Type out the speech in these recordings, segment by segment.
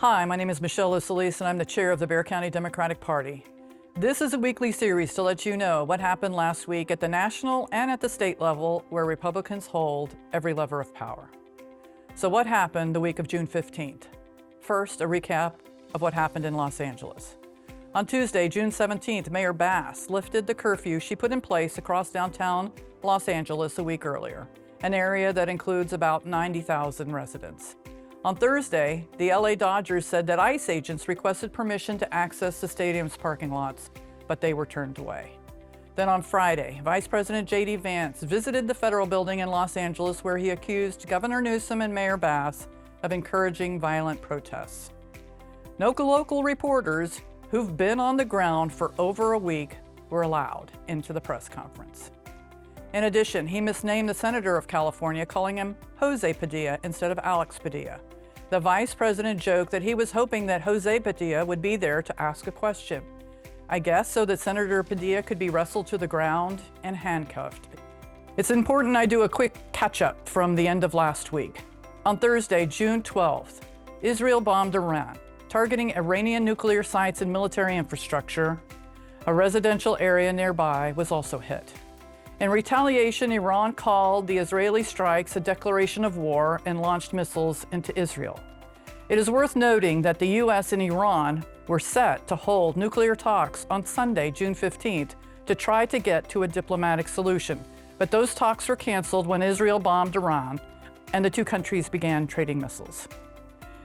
Hi, my name is Michelle Lucelis, and I'm the chair of the Bexar County Democratic Party. This is a weekly series to let you know what happened last week at the national and at the state level where Republicans hold every lever of power. So what happened the week of June 15th? First, a recap of what happened in Los Angeles. On Tuesday, June 17th, Mayor Bass lifted the curfew she put in place across downtown Los Angeles a week earlier, an area that includes about 90,000 residents. On Thursday, the LA Dodgers said that ICE agents requested permission to access the stadium's parking lots, but they were turned away. Then on Friday, Vice President JD Vance visited the federal building in Los Angeles where he accused Governor Newsom and Mayor Bass of encouraging violent protests. No local reporters who've been on the ground for over a week were allowed into the press conference. In addition, he misnamed the senator of California, calling him Jose Padilla instead of Alex Padilla. The vice president joked that he was hoping that Jose Padilla would be there to ask a question, I guess so that Senator Padilla could be wrestled to the ground and handcuffed. It's important I do a quick catch-up from the end of last week. On Thursday, June 12th, Israel bombed Iran, targeting Iranian nuclear sites and military infrastructure. A residential area nearby was also hit. In retaliation, Iran called the Israeli strikes a declaration of war and launched missiles into Israel. It is worth noting that the U.S. and Iran were set to hold nuclear talks on Sunday, June 15th, to try to get to a diplomatic solution. But those talks were canceled when Israel bombed Iran, and the two countries began trading missiles.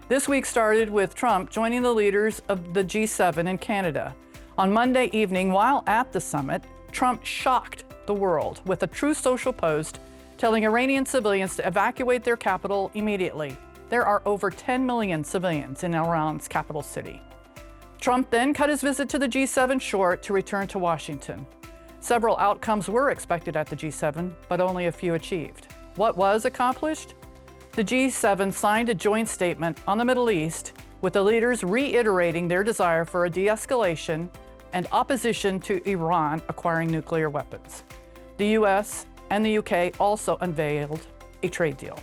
This week started with Trump joining the leaders of the G7 in Canada. On Monday evening, while at the summit, Trump shocked the world with a Truth Social post telling Iranian civilians to evacuate their capital immediately. There are over 10 million civilians in Iran's capital city. Trump then cut his visit to the G7 short to return to Washington. Several outcomes were expected at the G7, but only a few achieved. What was accomplished? The G7 signed a joint statement on the Middle East, with the leaders reiterating their desire for a de-escalation and opposition to Iran acquiring nuclear weapons. The US and the UK also unveiled a trade deal.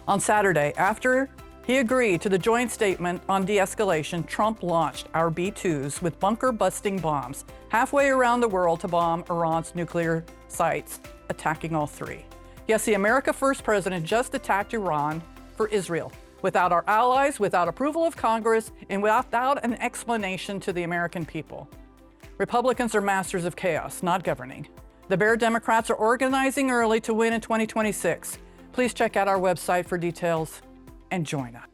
On Saturday, after he agreed to the joint statement on de-escalation, Trump launched our B-2s with bunker-busting bombs halfway around the world to bomb Iran's nuclear sites, attacking all three. Yes, the America First president just attacked Iran for Israel, without our allies, without approval of Congress, and without an explanation to the American people. Republicans are masters of chaos, not governing. The Bexar Democrats are organizing early to win in 2026. Please check out our website for details and join us.